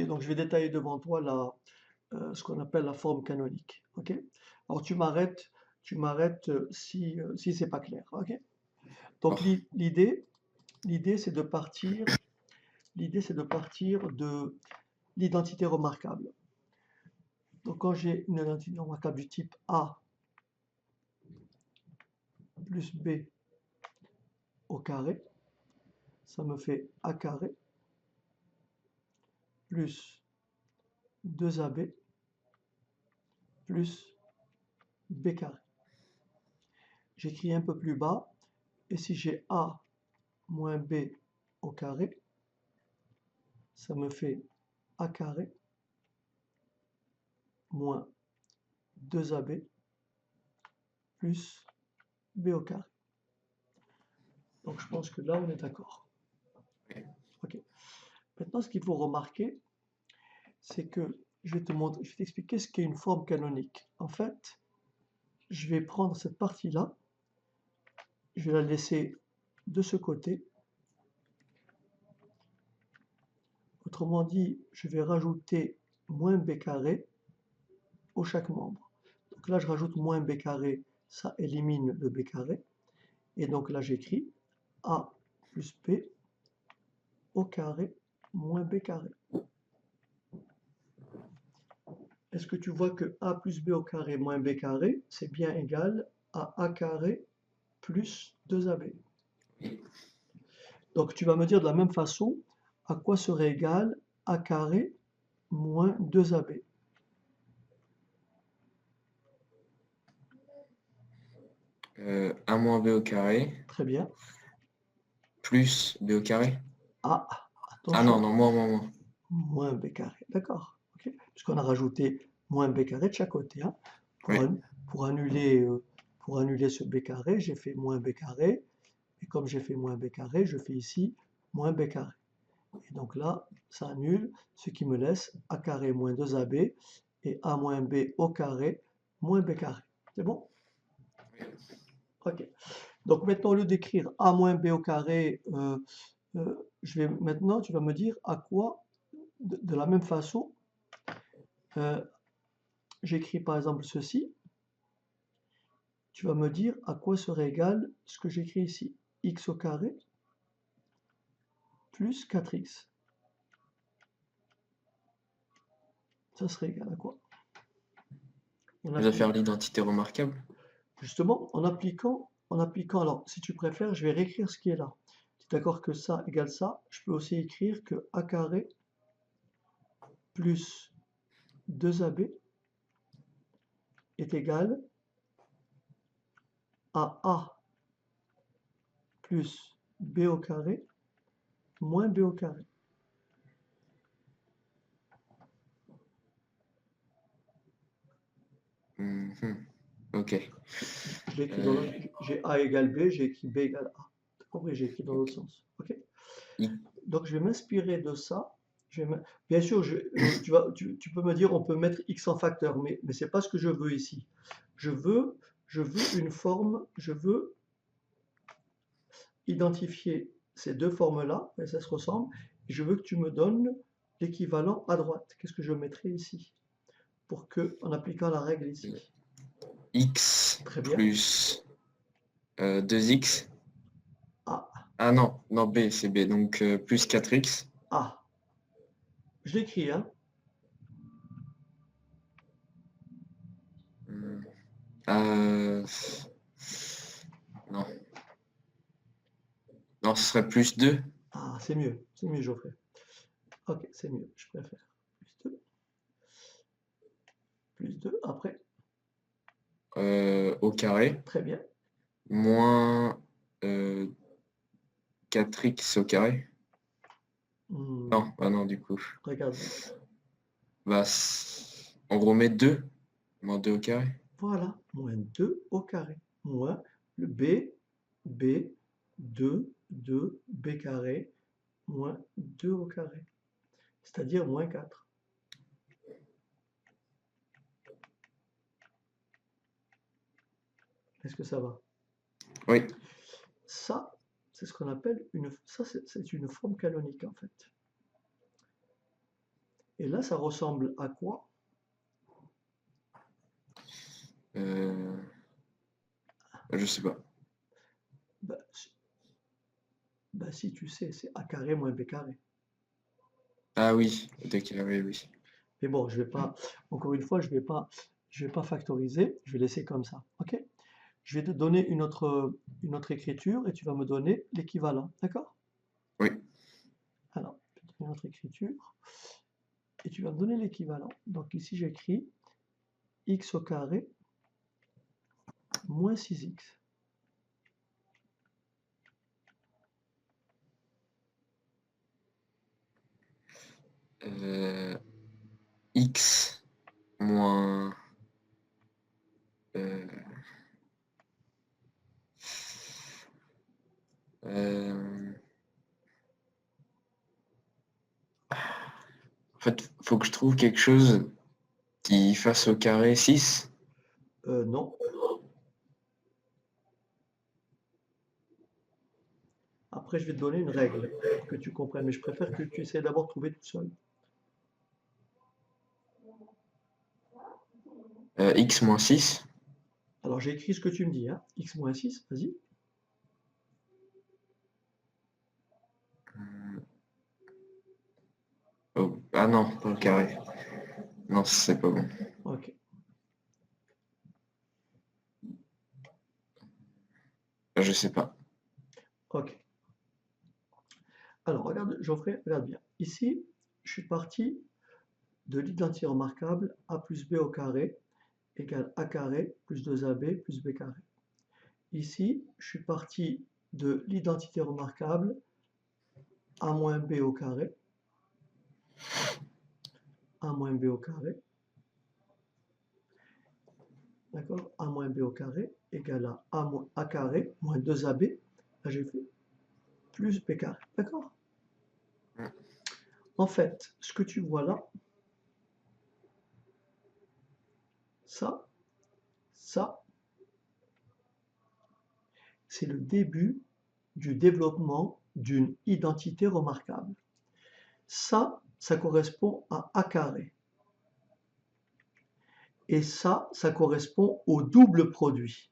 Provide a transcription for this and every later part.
donc je vais détailler devant toi ce qu'on appelle la forme canonique. Ok? Alors tu m'arrêtes si c'est pas clair. Ok? Donc Alors, l'idée c'est de partir, l'idée c'est de partir de l'identité remarquable. Donc quand j'ai une identité remarquable du type A plus B au carré, ça me fait A carré plus 2AB plus B carré. J'écris un peu plus bas, et si j'ai A moins B au carré, ça me fait A carré moins 2AB plus B au carré. Donc je pense que là on est d'accord. Ok. Maintenant ce qu'il faut remarquer, c'est que je vais t'expliquer ce qu'est une forme canonique. En fait, je vais prendre cette partie-là, je vais la laisser de ce côté. Autrement dit, je vais rajouter moins b carré au chaque membre. Donc là, je rajoute moins b carré, ça élimine le b carré. Et donc là, j'écris a plus b au carré moins b carré. Est-ce que tu vois que a plus b au carré moins b carré, c'est bien égal à a carré plus 2ab? Donc tu vas me dire de la même façon à quoi serait égal a carré moins 2ab. A moins B au carré, Très bien. plus B au carré. Ah, Ah non, attention, non, moins. moins b carré. D'accord. Ok. Puisqu'on a rajouté moins b carré de chaque côté, hein. Pour, Oui. an- pour annuler, euh, pour annuler ce b carré, j'ai fait moins b carré. Et comme j'ai fait moins b carré, je fais ici moins b carré. Et donc là, ça annule, ce qui me laisse a carré moins 2ab et a moins b au carré moins b carré. C'est bon? Ok. Donc maintenant, au lieu d'écrire a moins b au carré, maintenant, tu vas me dire à quoi, de la même façon, euh, j'écris par exemple ceci, tu vas me dire à quoi serait égal ce que j'écris ici, x au carré plus 4x. Ça serait égal à quoi? On Je dois applique, faire l'identité remarquable. justement, en appliquant, alors si tu préfères, je vais réécrire ce qui est là. Tu es d'accord que ça égale ça? Je peux aussi écrire que a carré plus 2ab est égal à a plus b au carré moins b au carré. Mhm. Ok. Je l'ai écrit Euh, j'ai a égale b, j'ai écrit b égale a. T'as compris, j'ai écrit dans l'autre ok. sens. Ok? I- Donc je vais m'inspirer de ça. Bien sûr, tu peux me dire on peut mettre x en facteur, mais c'est pas ce que je veux ici. Je veux, je veux une forme, je veux identifier ces deux formes-là, et ça se ressemble, et je veux que tu me donnes l'équivalent à droite. Qu'est-ce que je mettrai ici? Pour que, en appliquant la règle ici. X Très bien. plus 2x. A, Ah non, non, B, c'est B. Donc plus 4x. A. Je l'écris, hein? Hmm. Euh, non, non, ce serait plus 2 Ah, c'est mieux, Geoffrey. Ok, c'est mieux, je préfère. Plus 2 après. au carré, Très bien. moins euh, 4x au carré. Hmm, Non, bah non, du coup. regarde vite. Bah, on remet 2 moins 2 au carré. Voilà, moins 2 au carré. Moins le B, 2 B carré, moins 2 au carré. C'est-à-dire moins 4. Est-ce que ça va? Oui, Ça, c'est ce qu'on appelle c'est une forme canonique en fait. Et là, ça ressemble à quoi? Je sais pas. Bah, si tu sais, c'est a carré moins b carré. Ah oui, oui, oui. Mais bon, je vais pas, encore une fois, je vais pas factoriser, je vais laisser comme ça. OK? Je vais te donner une autre écriture et tu vas me donner l'équivalent. D'accord? Oui. Alors, je vais te donner une autre écriture et tu vas me donner l'équivalent. Donc ici, j'écris x au carré moins 6x. X moins... euh, euh, en fait, faut que je trouve quelque chose qui fasse au carré 6. Non. Après, je vais te donner une règle pour que tu comprennes, mais je préfère que tu essaies d'abord de trouver tout seul. X moins 6. Alors, j'ai écrit ce que tu me dis, hein. X moins 6, vas-y. Oh, ah non, pas au carré. Non, c'est pas bon. Ok. Je sais pas. Ok. Alors, regarde, Geoffrey, regarde bien. Ici, je suis parti de l'identité remarquable a plus b au carré égale a carré plus 2ab plus b carré. Ici, je suis parti de l'identité remarquable a moins b au carré, a moins b au carré, d'accord? A moins b au carré égale à a carré moins 2ab, là j'ai fait plus b carré, d'accord? En fait, ce que tu vois là, ça, c'est le début du développement d'une identité remarquable. Ça correspond à a carré. Et ça correspond au double produit.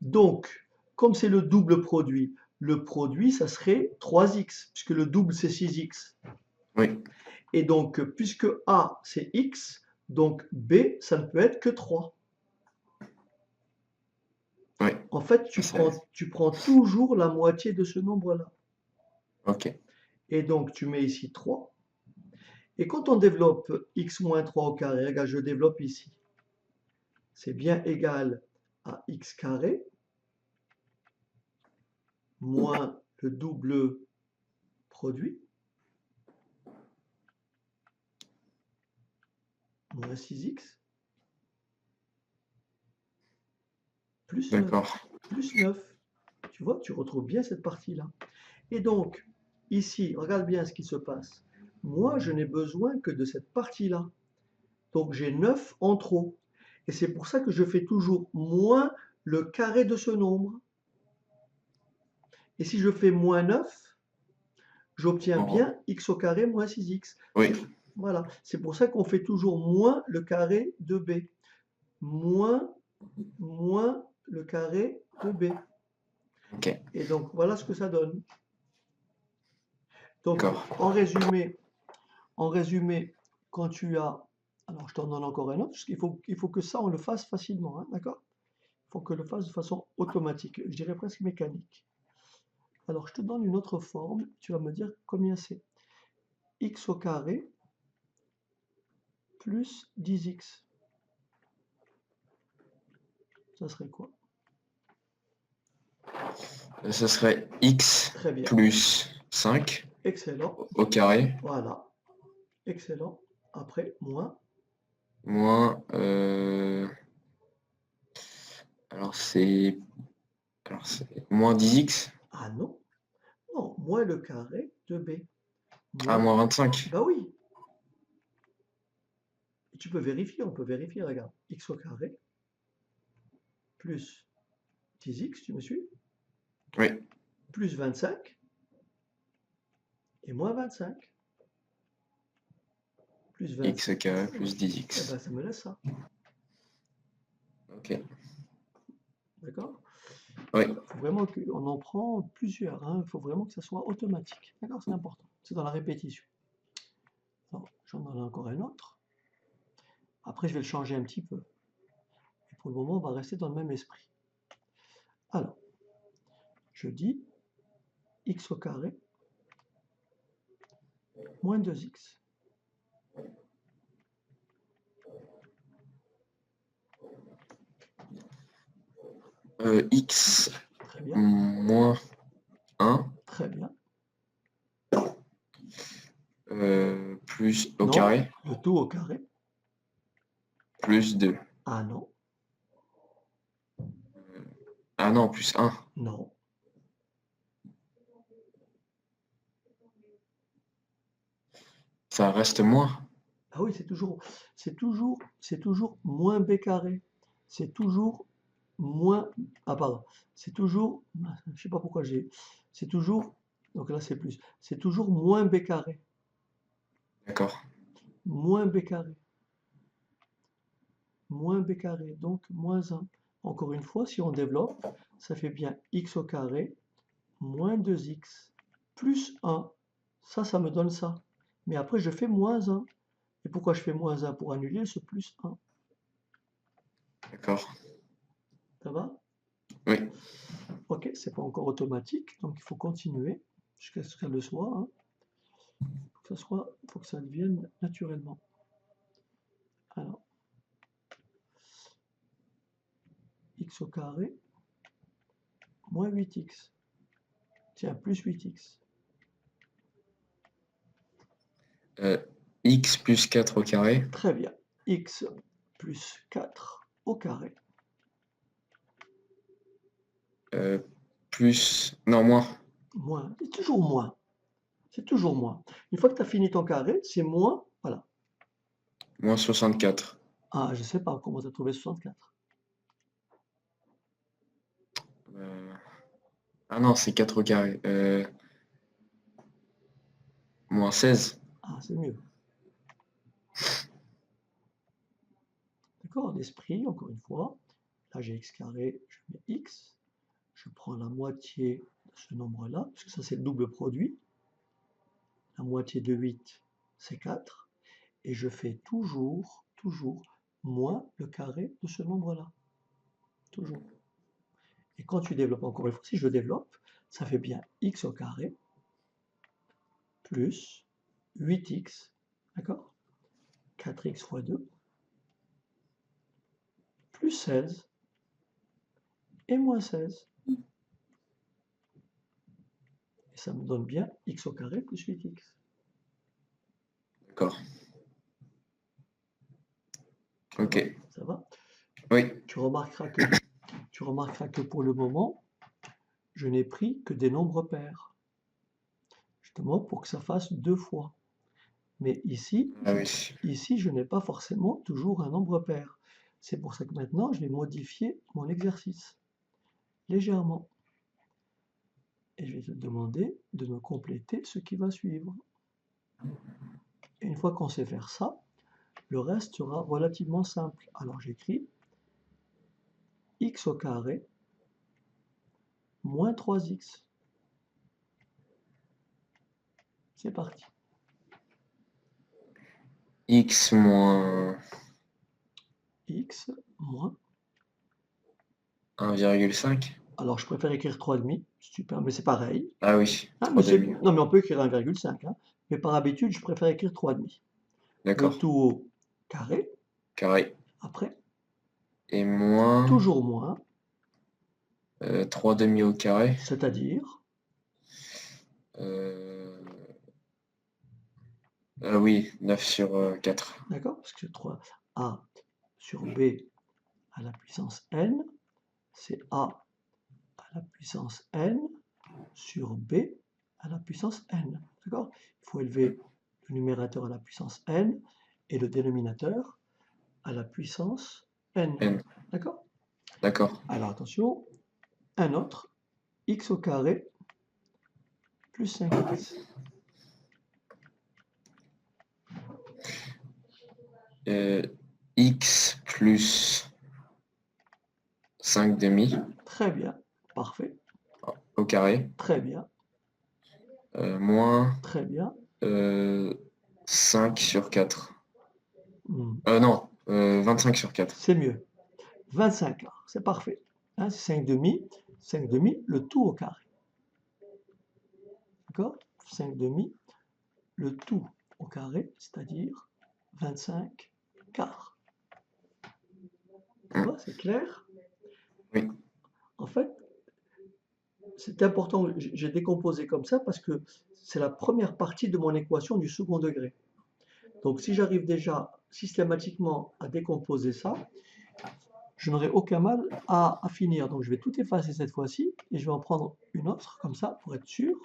Donc, comme c'est le double produit, le produit, ça serait 3x, puisque le double, c'est 6x. Oui. Et donc, puisque A, c'est x, donc B, ça ne peut être que 3. Oui. En fait, tu prends toujours la moitié de ce nombre-là. Ok. Et donc, tu mets ici 3. Et quand on développe x moins 3 au carré, regarde, je développe ici. C'est bien égal à x carré moins le double produit moins 6x plus 9. D'accord. Plus 9. Tu vois, tu retrouves bien cette partie-là. Et donc, ici, regarde bien ce qui se passe. Moi, je n'ai besoin que de cette partie-là. Donc, j'ai 9 en trop. Et c'est pour ça que je fais toujours moins le carré de ce nombre. Et si je fais moins 9, j'obtiens Oh. bien x au carré moins 6x. Oui. Voilà. C'est pour ça qu'on fait toujours moins le carré de b. Moins le carré de b. Ok. Et donc, voilà ce que ça donne. Donc, D'accord. en résumé, quand tu as... Alors, je t'en donne encore un autre, parce il faut que ça, on le fasse facilement, hein, d'accord? Il faut que le fasse de façon automatique, je dirais presque mécanique. Alors, je te donne une autre forme, tu vas me dire combien c'est. X au carré plus 10x. Ça serait quoi? Ça serait X Très bien. plus 5 Excellent. au carré Voilà. Excellent. Après, moins. moins... alors c'est moins 10x. Ah non. Non, moins le carré de b. Ah, Moins. moins 25. Bah oui. Et tu peux vérifier, on peut vérifier, regarde. X au carré plus 10x, tu me suis? Oui. Plus 25 et moins 25. plus 20. X au carré plus Eh 10x. ben, ça me laisse ça. Ok. D'accord? Oui. Il faut vraiment qu'on en prend plusieurs. Hein. Il faut vraiment que ça soit automatique. D'accord? C'est important. C'est dans la répétition. Alors, j'en ai encore un autre. Après, je vais le changer un petit peu. Et pour le moment, on va rester dans le même esprit. Alors, je dis x au carré moins 2x. X Très bien. moins 1 Très bien. plus au Non, carré le tout au carré. plus 2. Ah non, Ah non, plus 1. non. Ça reste moins. Ah oui, c'est toujours moins b carré. C'est toujours moins, ah pardon, c'est toujours, je sais pas pourquoi c'est toujours, donc là c'est plus, c'est toujours moins b carré. D'accord. Moins b carré. Moins b carré, donc moins 1. Encore une fois, si on développe, ça fait bien x au carré moins 2x plus 1. Ça me donne ça. Mais après, je fais moins 1. Et pourquoi je fais moins 1? Pour annuler ce plus 1. D'accord. Ça va? Oui. Ok, c'est pas encore automatique, donc il faut continuer jusqu'à ce qu'elle le soit. Hein. Faut que ça devienne naturellement. Alors, x au carré moins 8x. Tiens, plus 8x. X plus 4 au carré. Très bien. X plus 4 au carré. Plus... Non, moins. Moins. C'est toujours moins. C'est toujours moins. Une fois que tu as fini ton carré, c'est moins. Voilà. Moins 64. Ah, je sais pas comment tu as trouvé 64. Ah non, c'est 4 au carré. Moins 16. Ah, c'est mieux. D'accord? L'esprit, encore une fois. Là, j'ai x carré, je mets x. Je prends la moitié de ce nombre-là, parce que ça, c'est le double produit. La moitié de 8, c'est 4. Et je fais toujours moins le carré de ce nombre-là. Toujours. Et quand tu développes, encore une fois, si je développe, ça fait bien x au carré plus 8x, d'accord? 4x fois 2, plus 16 et moins 16. Et ça me donne bien x au carré plus 8x. D'accord. Ok. Ça va? Oui. Tu remarqueras que pour le moment, je n'ai pris que des nombres pairs. Justement pour que ça fasse 2 fois. Mais ici, Ah oui. ici, je n'ai pas forcément toujours un nombre pair. C'est pour ça que maintenant, je vais modifier mon exercice légèrement. Et je vais te demander de me compléter ce qui va suivre. Et une fois qu'on sait faire ça, le reste sera relativement simple. Alors j'écris x au carré moins 3x. C'est parti. X moins X moins. 1,5. Alors je préfère écrire 3,5, super, mais c'est pareil. Ah oui. Ah, 3 demi. non, mais on peut écrire 1,5. Hein. Mais par habitude, je préfère écrire 3,5. Le D'accord. tout au carré, Carré. après, Et moins toujours moins, 3 demi au carré. c'est-à-dire, Ah oui, 9 sur 4. d'accord, parce que 3a sur b à la puissance n, c'est a à la puissance n sur b à la puissance n. D'accord? Il faut élever le numérateur à la puissance n et le dénominateur à la puissance n. N. D'accord? D'accord. Alors attention, un autre, x au carré plus 5x. x plus 5 demi Très bien. Parfait. au carré, Très bien. moins Très bien. 5 sur 4. Hmm. Non, 25 sur 4. C'est mieux. 25 quarts. C'est parfait. Hein, c'est 5 demi. 5 demi, le tout au carré. D'accord? 5 demi, le tout au carré, c'est-à-dire 25 quarts. Tu vois, c'est clair? Oui, En fait, c'est important, j'ai décomposé comme ça parce que c'est la première partie de mon équation du second degré. Donc si j'arrive déjà systématiquement à décomposer ça, je n'aurai aucun mal à finir. Donc je vais tout effacer cette fois-ci et je vais en prendre une autre comme ça pour être sûr.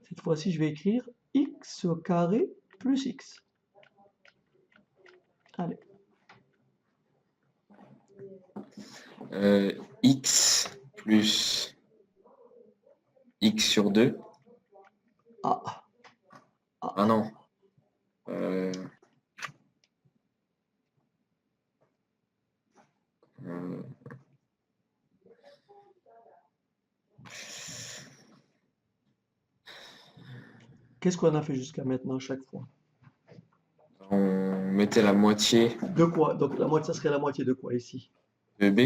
Cette fois-ci, je vais écrire x au carré plus x. Allez, x plus x sur 2. ah, Ah non. Euh, euh, qu'est-ce qu'on a fait jusqu'à maintenant chaque fois? on mettait la moitié De quoi? Donc la moitié, ça serait la moitié de quoi ici? de b.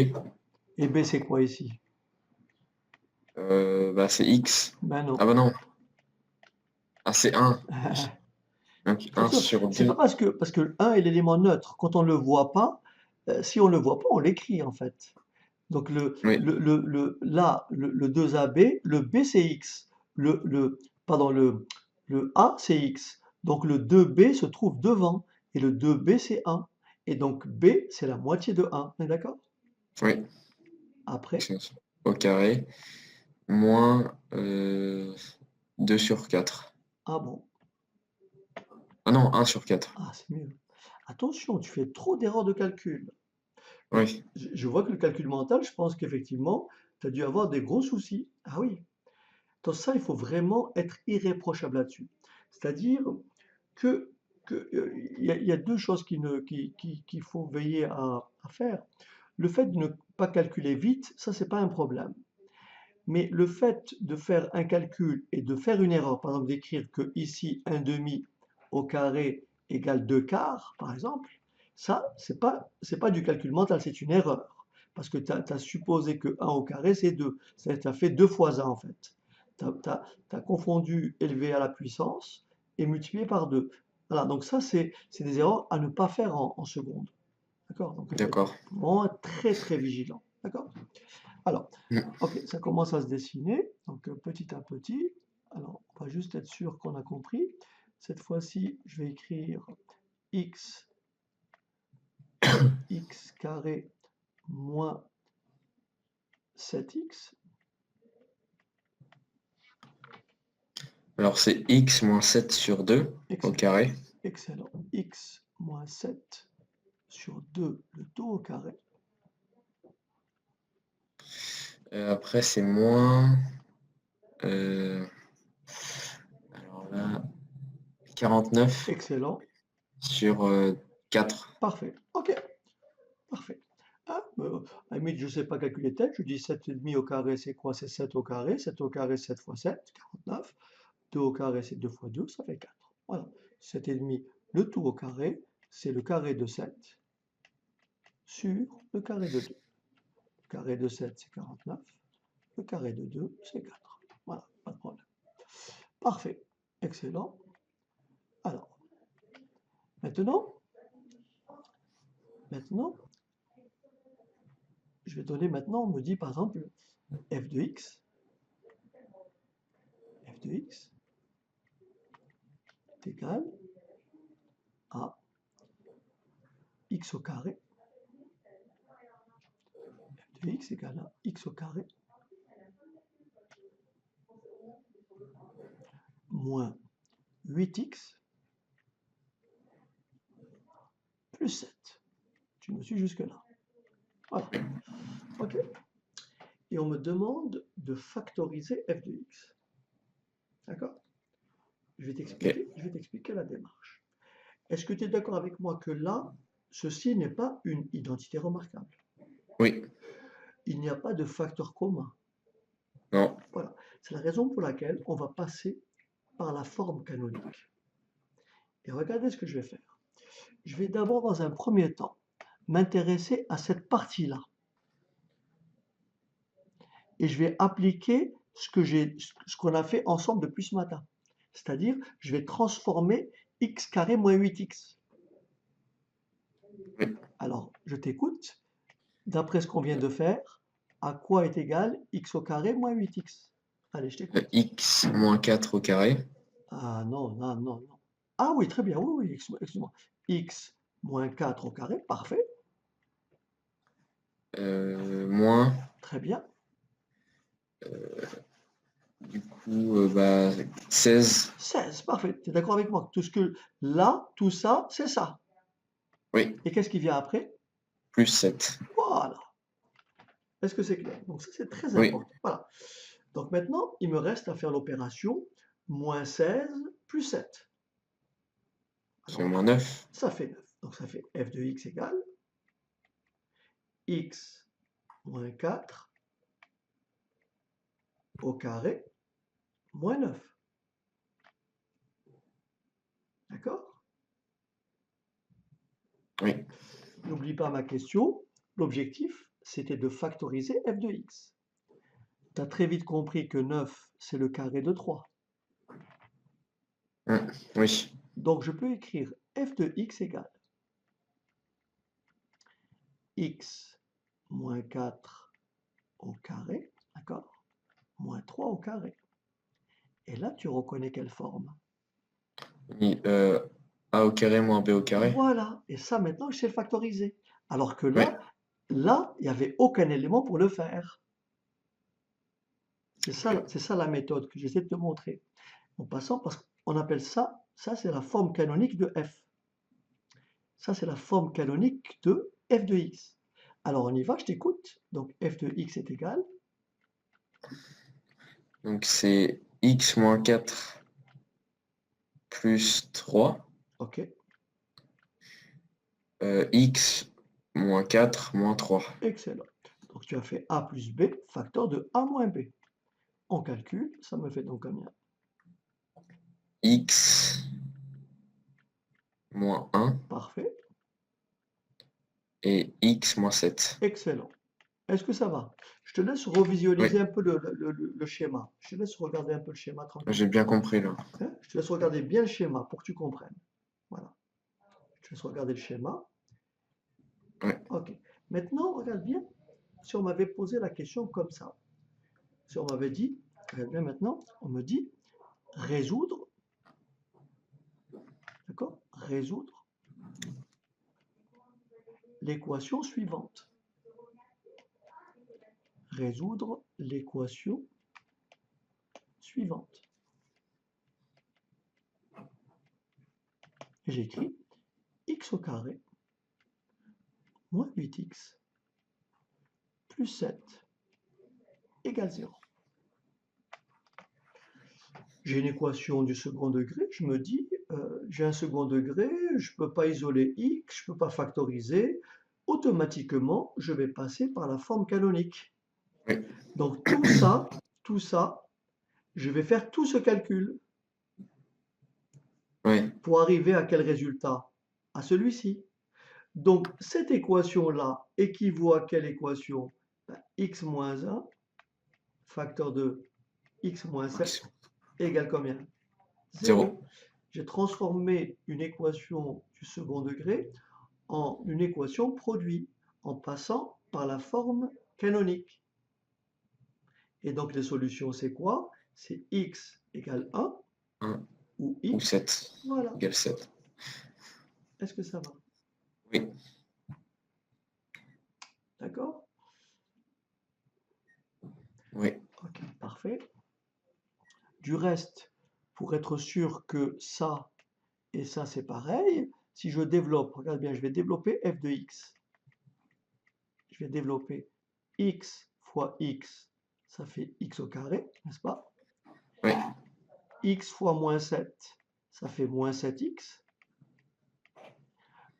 Et b, c'est quoi ici? Bah, c'est x. Ben non. Ah bah non. Ah, c'est 1. Donc Bien 1 sûr, sur c'est pas 2. parce que le 1 est l'élément neutre. Quand on ne le voit pas, si on ne le voit pas, on l'écrit en fait. Donc Oui, là, le 2AB, le B c'est X, pardon, le A c'est X. Donc le 2B se trouve devant et le 2B c'est 1. Et donc B c'est la moitié de 1. On est d'accord? oui. Après, Au carré. Moins 2 sur 4. ah bon, Ah non, 1 sur 4. ah c'est mieux. Attention, tu fais trop d'erreurs de calcul. Donc Oui, je vois que le calcul mental, je pense qu'effectivement, tu as dû avoir des gros soucis. Ah oui. Donc ça, il faut vraiment être irréprochable là-dessus. C'est-à-dire que, il y a deux choses qu'il faut veiller à faire. Le fait de ne pas calculer vite, ça, c'est pas un problème. Mais le fait de faire un calcul et de faire une erreur, par exemple d'écrire que ici un demi au carré égale 2 quarts, par exemple, ça, c'est pas du calcul mental, c'est une erreur. Parce que tu as supposé que 1 au carré, c'est 2. C'est-à-dire que tu as fait 2 fois 1 en fait. Tu as confondu élevé à la puissance et multiplié par 2. Voilà, donc ça, c'est des erreurs à ne pas faire en seconde. D'accord? Donc il faut être d'accord. vraiment très très vigilant. D'accord? Alors, Mm. ok, ça commence à se dessiner, donc petit à petit. Alors, on va juste être sûr qu'on a compris. Cette fois-ci, je vais écrire x, x carré moins 7x. Alors c'est x moins 7 sur 2 au Excellent, carré. excellent. X moins 7 sur 2, le tout au carré. Après c'est moins... euh, alors là, 49 Excellent, sur 4. parfait. Ok, parfait. Ah, à la limite, je ne sais pas calculer tête, je dis 7,5 au carré, c'est quoi? C'est 7 au carré. 7 au carré, 7 fois 7, 49. 2 au carré, c'est 2 fois 2, ça fait 4. Voilà. 7,5, le tout au carré, c'est le carré de 7 sur le carré de 2. Le carré de 7, c'est 49. Le carré de 2, c'est 4. Voilà, pas de problème. Parfait. Excellent. Alors, maintenant, je vais donner maintenant, on me dit par exemple, f de x est égal à x au carré. F de x est égal à x au carré moins 8x plus 7. Tu me suis jusque-là. Voilà. OK. Et on me demande de factoriser f de x. D'accord? Je vais Ok. t'expliquer la démarche. Est-ce que tu es d'accord avec moi que là, ceci n'est pas une identité remarquable. Oui. Il n'y a pas de facteur commun. Non. Voilà. C'est la raison pour laquelle on va passer par la forme canonique. Et regardez ce que je vais faire. Je vais d'abord, dans un premier temps, m'intéresser à cette partie-là. Et je vais appliquer ce qu'on a fait ensemble depuis ce matin. C'est-à-dire, je vais transformer x carré moins 8x. Oui. Alors, je t'écoute. D'après ce qu'on vient de faire, à quoi est égal x au carré moins 8x? Allez, je t'écoute. X moins 4 au carré. Ah non, non, non, non. Ah oui, très bien, oui, oui, excuse-moi. X moins 4 au carré, parfait, Moins, très bien. du coup, 16. 16, parfait. Tu es d'accord avec moi? Tout ce que là, tout ça, c'est ça. Oui. Et qu'est-ce qui vient après? Plus 7. Voilà. Est-ce que c'est clair? Donc ça, c'est très Oui. important. Voilà. Donc maintenant, il me reste à faire l'opération moins 16 plus 7. C'est Alors, moins 9. ça fait 9. Donc ça fait f de x égale x moins 4 au carré moins 9. D'accord? Oui. N'oublie pas ma question. L'objectif, c'était de factoriser f de x. Tu as très vite compris que 9, c'est le carré de 3. Oui. Donc je peux écrire f de x égale x moins 4 au carré, d'accord? Moins 3 au carré. Et là, tu reconnais quelle forme? A au carré moins B au carré. Voilà. Et ça, maintenant, je sais le factoriser. Alors que Oui. là, il n'y avait aucun élément pour le faire. C'est ça la méthode que j'essaie de te montrer. En passant, parce qu'on appelle ça c'est la forme canonique de f. Ça, c'est la forme canonique de f de x. Alors, on y va, je t'écoute. Donc, f de x est égal. Donc c'est X moins 4 plus 3. OK, X moins 4 moins 3. excellent. Donc, tu as fait a plus b, facteur de a moins b. On calcule, ça me fait donc combien? X moins 1 Parfait, et X moins 7. excellent. Est-ce que ça va? Je te laisse revisualiser Oui, un peu le schéma. Je te laisse regarder un peu le schéma tranquille. j'ai bien compris là. Hein? Je te laisse regarder bien le schéma pour que tu comprennes. Voilà. Je te laisse regarder le schéma. Oui. OK. Maintenant, regarde bien. Si on m'avait posé la question comme ça, si on m'avait dit, regarde bien maintenant, on me dit résoudre, d'accord? Résoudre l'équation suivante. Résoudre l'équation suivante. Et j'écris x au carré moins 8x plus 7 égale 0. J'ai une équation du second degré, je me dis, j'ai un second degré, je ne peux pas isoler x, je ne peux pas factoriser, automatiquement, je vais passer par la forme canonique. Oui. Donc tout ça, je vais faire tout ce calcul Oui. pour arriver à quel résultat? À celui-ci. Donc cette équation-là équivaut à quelle équation? X moins 1, facteur de x moins 7, égale combien? 0. 0. J'ai transformé une équation du second degré en une équation produit en passant par la forme canonique. Et donc les solutions, c'est quoi? C'est x égale 1 1 ou ou x. 7 Voilà. égale 7. Est-ce que ça va? Oui. D'accord? Oui. Ok, parfait. Du reste, pour être sûr que ça et ça c'est pareil, si je développe, regarde bien, je vais développer f de x. Je vais développer x fois x, ça fait x au carré, n'est-ce pas? Oui. X fois moins 7, ça fait moins 7x.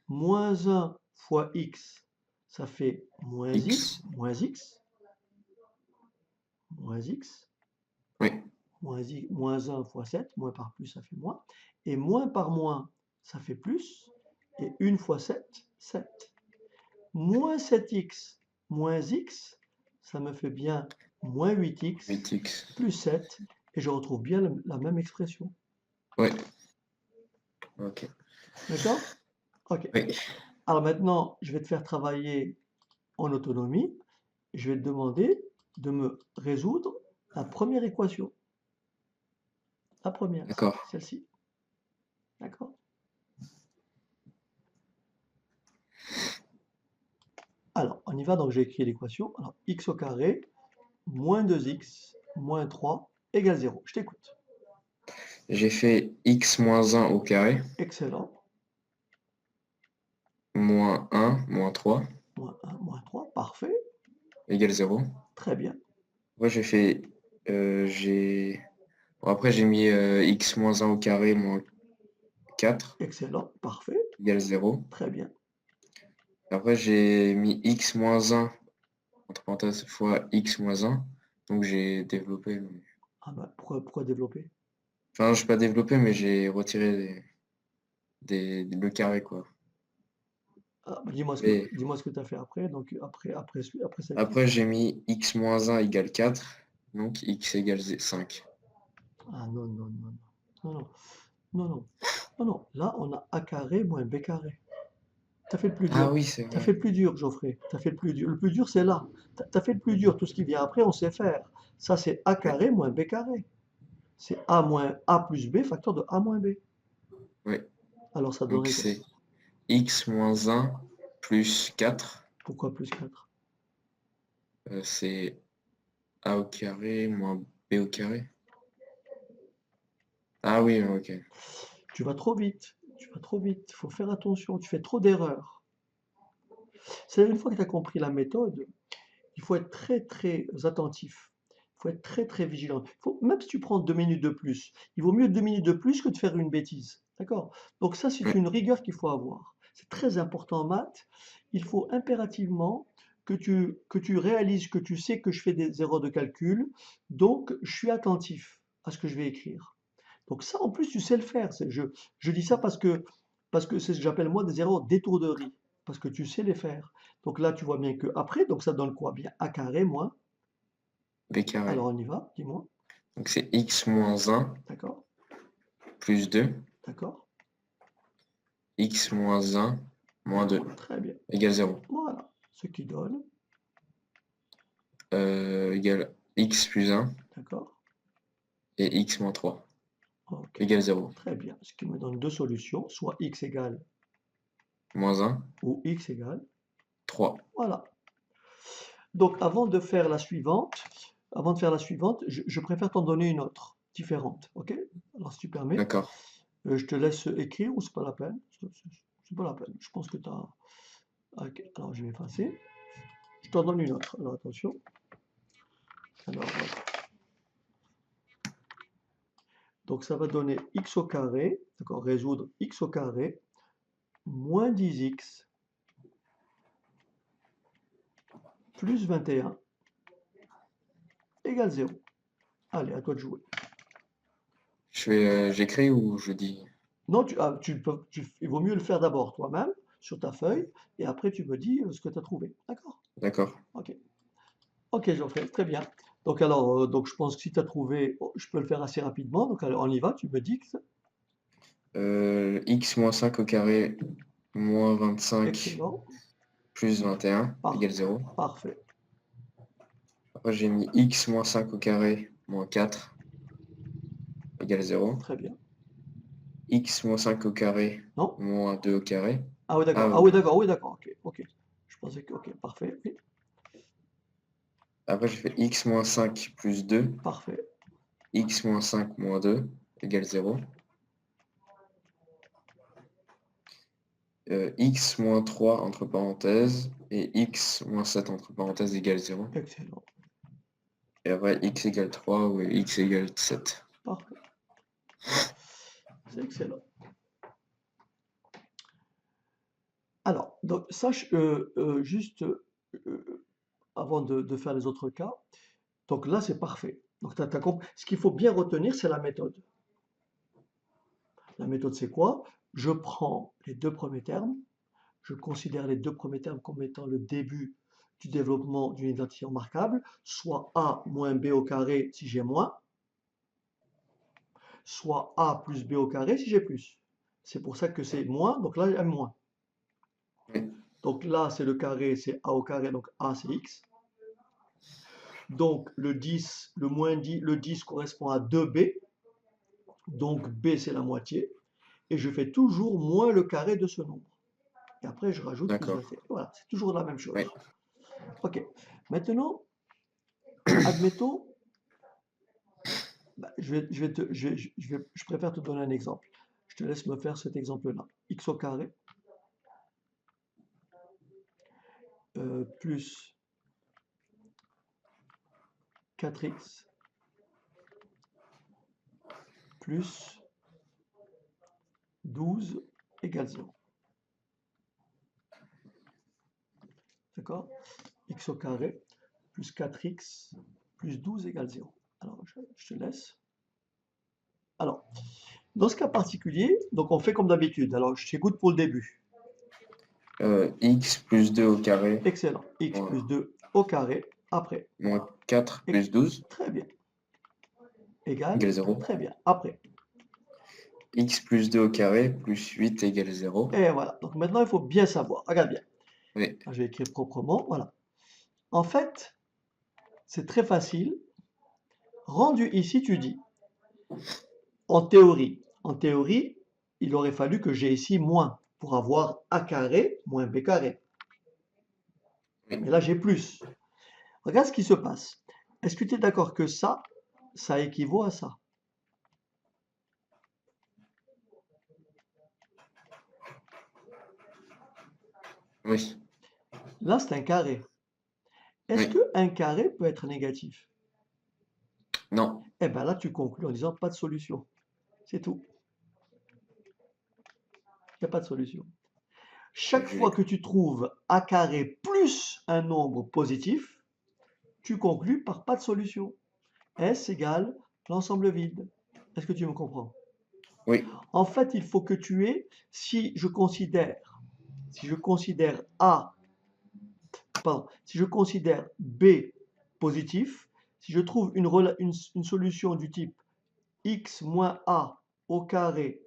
Moins 1 fois x, ça fait moins x, X. moins x, moins x, Oui. moins 1 fois 7, moins par plus, ça fait moins. Et moins par moins, ça fait plus. Et 1 fois 7, 7. Moins 7x, moins x, ça me fait bien moins 8x 8x. plus 7. Et je retrouve bien la même expression. Oui. Ok. D'accord? Ok. Oui. Alors maintenant, je vais te faire travailler en autonomie. Je vais te demander de me résoudre la première équation. La première, D'accord. celle-ci. D'accord? Alors, on y va. Donc, j'ai écrit l'équation. Alors, x au carré moins 2x moins 3 égale 0. Je t'écoute. J'ai fait x moins 1 au carré, Excellent. moins 1, moins 3, Moins 1, moins 3. Parfait. égale 0. Très bien. Après, j'ai fait... Bon, après, j'ai mis x moins 1 au carré, moins 4, Excellent. Parfait. égale 0. Très bien. Après, j'ai mis x moins 1, entre parenthèses, fois x moins 1. Donc, j'ai développé... Ah bah, pourquoi développer? Enfin, je n'ai pas développé, mais j'ai retiré le carré, quoi. Ah, bah, dis-moi Et ce que tu as fait après. Donc, après celle-ci. après, j'ai mis x moins 1 égale 4, donc x égale 5. Ah non, non, non, non. Non, non. Non, non. Non, non. Là, on a a carré moins b carré. T'as fait le plus Ah dur. oui, c'est T'as vrai. fait le plus dur, Geoffrey. T'as fait le plus dur. Le plus dur, c'est là. T'as fait le plus dur. Tout ce qui vient après, on sait faire. Ça, c'est a Oui, carré moins b carré. C'est a moins a plus b, facteur de a moins b. oui. Alors, ça Donc, donnerait quoi? c'est x moins 1 plus 4. Pourquoi plus 4? C'est a au carré moins b au carré. Ah oui, ok. Tu vas trop vite. Tu vas trop vite. Il faut faire attention. Tu fais trop d'erreurs. C'est une fois que tu as compris la méthode, il faut être très très attentif. Il faut être très très vigilant. Même si tu prends 2 minutes de plus, il vaut mieux 2 minutes de plus que de faire une bêtise. D'accord? Donc ça, c'est Oui, une rigueur qu'il faut avoir. C'est très important en maths. Il faut impérativement que tu réalises, que tu sais que je fais des erreurs de calcul. Donc, je suis attentif à ce que je vais écrire. Donc ça, en plus, tu sais le faire. Je dis ça parce que c'est ce que j'appelle moi des erreurs d'étourderie. Parce que tu sais les faire. Donc là, tu vois bien que après, donc ça donne quoi? Bien a carré moins. b carré. Alors on y va, dis-moi. Donc, c'est x moins 1 D'accord, plus 2, d'accord. x moins 1 moins 2, Très bien. égale 0. Voilà. Ce qui donne, Égale x plus 1 d'accord. et x moins 3, Ok, égale 0. très bien. Ce qui me donne deux solutions, soit x égale Moins 1, ou x égale. 3. Voilà. Donc avant de faire la suivante, je préfère t'en donner une autre, différente. Ok? Alors si tu permets. D'accord. Je te laisse écrire ou c'est pas la peine? C'est pas la peine. Je pense que tu as. Ok, alors je vais effacer. Je t'en donne une autre. Alors attention. Alors, donc ça va donner x au carré. D'accord, résoudre x au carré moins 10x plus 21 égale 0. Allez, à toi de jouer. J'écris ou je dis? Non, il vaut mieux le faire d'abord toi-même sur ta feuille et après tu me dis ce que tu as trouvé. D'accord? D'accord. Ok. Ok, Geoffrey, très bien. Donc alors, donc je pense que si tu as trouvé, je peux le faire assez rapidement. Donc alors, on y va, tu me dictes. X moins 5 au carré moins 25 Excellent. plus 21 égale Parfait. 0. Parfait. Après, j'ai mis x moins 5 au carré moins 4 égale 0. Très bien. X moins 5 au carré Non? moins 2 au carré. Ah oui, d'accord. Ah Ah oui, oui. d'accord. Oui, d'accord. Ok. Ok. Je pensais que. Ok. Parfait. Oui. Après, j'ai fait x moins 5 plus 2. Parfait. X moins 5 moins 2 égale 0. X moins 3 entre parenthèses et x moins 7 entre parenthèses égale 0. Excellent. Et après, x égale 3 ou x égale 7. Parfait. C'est excellent. Alors, donc, sache juste avant de faire les autres cas. Donc là, c'est parfait. Donc, ce qu'il faut bien retenir, c'est la méthode. La méthode, c'est quoi? Je prends les deux premiers termes, je considère les deux premiers termes comme étant le début du développement d'une identité remarquable, soit A moins B au carré si j'ai moins, soit A plus B au carré si j'ai plus. C'est pour ça que c'est moins, donc là, il y a moins. Oui. Donc là, c'est le carré, c'est A au carré, donc A, c'est X. Donc le 10, le moins 10, le 10 correspond à 2B, donc B, c'est la moitié. Et je fais toujours moins le carré de ce nombre. Et après, je rajoute plus D'accord. le C. Voilà, c'est toujours la même chose. Oui. Ok. Maintenant, admettons, bah, je préfère te donner un exemple. Je te laisse me faire cet exemple-là. X au carré plus 4x plus 12 égale 0. D'accord? X au carré plus 4x plus 12 égale 0. Alors, je te laisse. Alors, dans ce cas particulier, donc on fait comme d'habitude. Alors, je t'écoute pour le début. X plus 2 au carré, Excellent. X moins, plus 2 au carré. Après. moins 4 Et- plus 12 Très bien. Égal. égale 0. Très bien. Après. X plus 2 au carré plus 8 égale 0. Et voilà. Donc maintenant, il faut bien savoir. Regarde bien. Oui. Je vais écrire proprement. Voilà. En fait, c'est très facile. Rendu ici, tu dis, en théorie, il aurait fallu que j'ai ici moins pour avoir A carré moins B carré. Oui. Mais là, j'ai plus. Regarde ce qui se passe. Est-ce que tu es d'accord que ça équivaut à ça? Oui. Là, c'est un carré. Est-ce Oui. que un carré peut être négatif? Non. Eh bien là, tu conclus en disant pas de solution. C'est tout. Il n'y a pas de solution. Chaque Je vais... fois que tu trouves A carré plus un nombre positif, tu conclus par pas de solution. S égale l'ensemble vide. Est-ce que tu me comprends? Oui. En fait, il faut que tu aies, si je considère A, pardon, si je considère B positif, si je trouve une solution du type x moins A au carré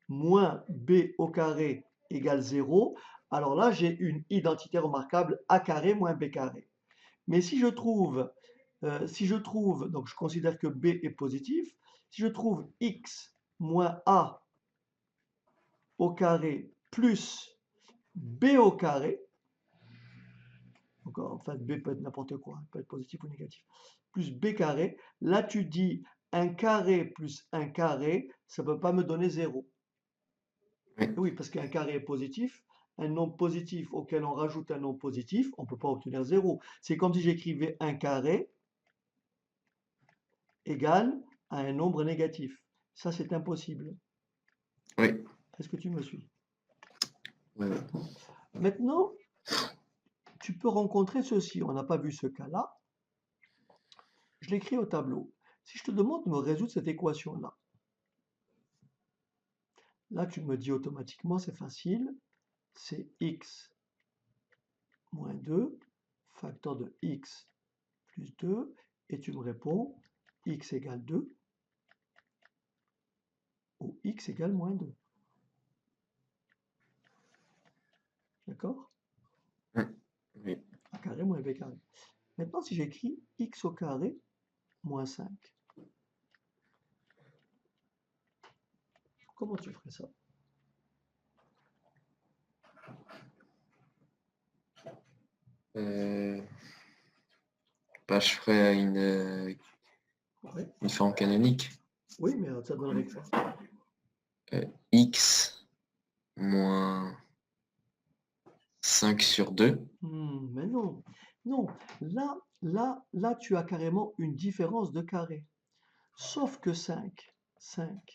moins B au carré égale 0, alors là, j'ai une identité remarquable A carré moins B carré. Mais si je trouve, donc je considère que B est positif, si je trouve x moins A au carré plus B au carré, donc en fait B peut être n'importe quoi, peut être positif ou négatif, plus B carré, là tu dis un carré plus un carré, ça ne peut pas me donner 0. Oui. Oui, parce qu'un carré est positif, un nombre positif auquel on rajoute un nombre positif, on ne peut pas obtenir 0. C'est comme si j'écrivais un carré égale à un nombre négatif. Ça, c'est impossible. Oui. Est-ce que tu me suis? Oui. Maintenant, tu peux rencontrer ceci. On n'a pas vu ce cas-là. Je l'écris au tableau. Si je te demande de me résoudre cette équation-là, là, tu me dis automatiquement, c'est facile. C'est x moins 2, facteur de x plus 2, et tu me réponds x égale 2 ou x égale moins 2. D'accord? Oui. A carré moins b carré. Maintenant, si j'écris x au carré moins 5, comment tu ferais ça? Bah, je ferais Ouais. une forme canonique. Oui, mais ça donnerait quoi? X moins 5 sur 2. Mais non, non. Là, tu as carrément une différence de carré. Sauf que 5, 5,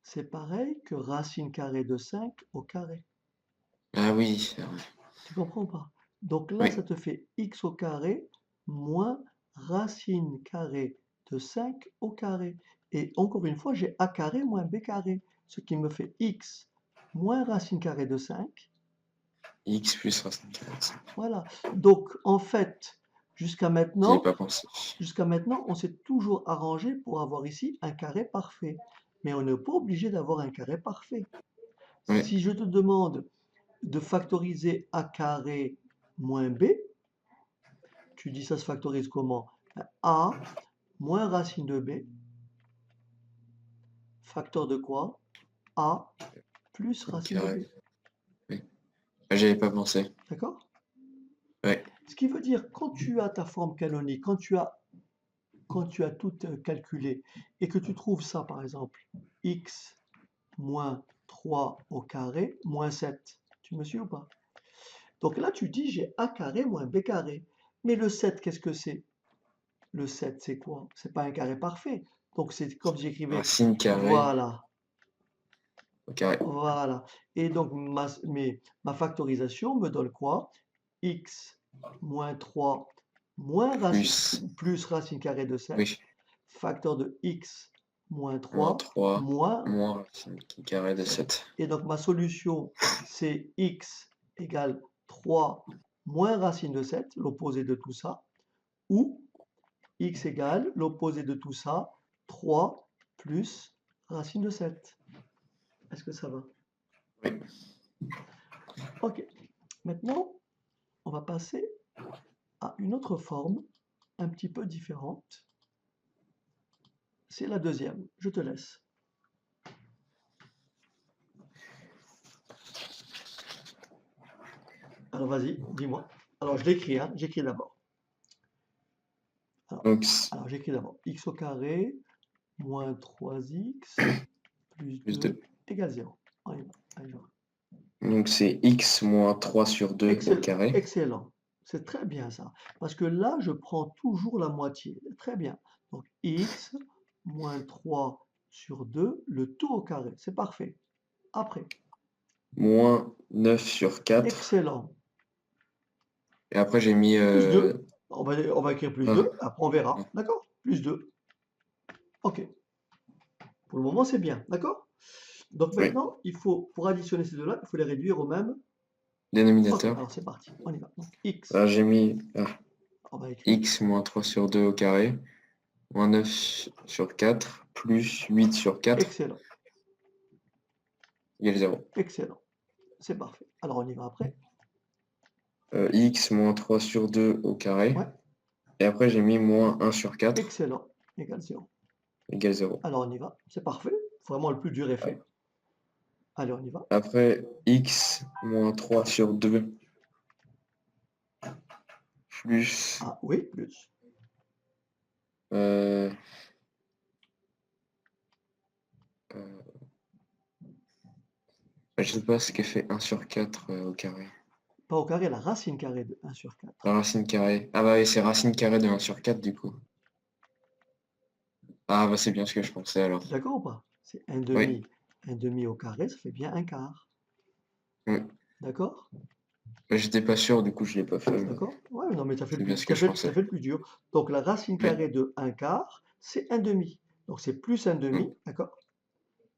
c'est pareil que racine carrée de 5 au carré. Ah oui, c'est vrai. Tu comprends ou pas? Donc là, ça Oui, te fait x au carré moins racine carrée de 5 au carré. Et encore une fois, j'ai a carré moins b carré, ce qui me fait x moins racine carrée de 5. x plus racine carrée de 5. Voilà. Donc en fait, jusqu'à J'y ai maintenant, pas pensé. jusqu'à maintenant, on s'est toujours arrangé pour avoir ici un carré parfait. Mais on n'est pas obligé d'avoir un carré parfait. Oui, Si je te demande de factoriser a carré moins b, tu dis ça se factorise comment? Ben, a moins racine de b, facteur de quoi? A plus un racine de carré. b. Oui. Ah, j'y avais pas pensé. D'accord? Oui, Ce qui veut dire, quand tu as ta forme canonique, quand tu as tout calculé, et que tu trouves ça, par exemple, x moins 3 au carré moins 7. Tu me suis ou pas? Donc là, tu dis j'ai a carré moins b carré. Mais le 7, qu'est-ce que c'est? Le 7, c'est quoi? C'est pas un carré parfait. Donc c'est comme si j'écrivais, racine carrée voilà, au carré. voilà. Et donc ma factorisation me donne quoi? X moins 3 moins racine, Plus, plus racine carrée de 7, oui, facteur de x moins moins 3 3 moins. moins racine carrée de 7. Et donc ma solution, c'est x égale 3 moins racine de 7, l'opposé de tout ça, ou x égale l'opposé de tout ça, 3 plus racine de 7. Est-ce que ça va? Oui. Ok. Maintenant, on va passer à une autre forme, un petit peu différente. C'est la deuxième. Je te laisse. Alors vas-y, dis-moi. Alors je l'écris, hein, j'écris d'abord. Alors, Donc, alors j'écris d'abord x au carré moins 3x plus plus 2 2. égale 0. On y va. Allez, Donc, c'est x moins 3 sur 2 au excellent, carré. excellent. C'est très bien ça. Parce que là, je prends toujours la moitié. Très bien. Donc x moins 3 sur 2, le tout au carré. C'est parfait. Après, Moins 9 sur 4. excellent. Et après, j'ai mis... Plus 2. On va écrire plus ah, 2. Après, on verra. ah, D'accord? Plus 2. OK. Pour le moment, c'est bien. D'accord? Donc oui. maintenant, pour additionner ces deux-là, il faut les réduire au même. Ok, Dénominateur. alors c'est parti. On y va. Donc x, Là, j'ai mis on va écrire. x moins 3 sur 2 au carré. Moins 9 sur 4. Plus 8 sur 4. Excellent. Égale 0. Excellent. C'est parfait. Alors on y va après. X moins 3 sur 2 au carré. Ouais. Et après, j'ai mis moins 1 sur 4 Excellent. Égale 0. égale 0. Alors on y va. C'est parfait. Vraiment, le plus dur est fait. Allez, on y va. Après, x moins 3 sur 2 plus... Ah oui, plus. euh, euh, je sais pas ce que fait 1 sur 4 au carré. Pas au carré, la racine carrée de 1 sur 4. La racine carrée. Ah bah oui, c'est racine carrée de 1 sur 4 du coup. Ah bah c'est bien ce que je pensais alors. T'es d'accord ou pas? C'est un Oui, demi. Un demi au carré, ça fait bien un quart. oui. D'accord? Mais j'étais pas sûr, du coup je l'ai pas fait. Mais D'accord? Ouais, non, mais tu as fait c'est bien ce que t'as je fait, pensais. le plus dur. Donc la racine Oui. carrée de un quart, c'est un demi. Donc c'est plus un Mm. demi, d'accord?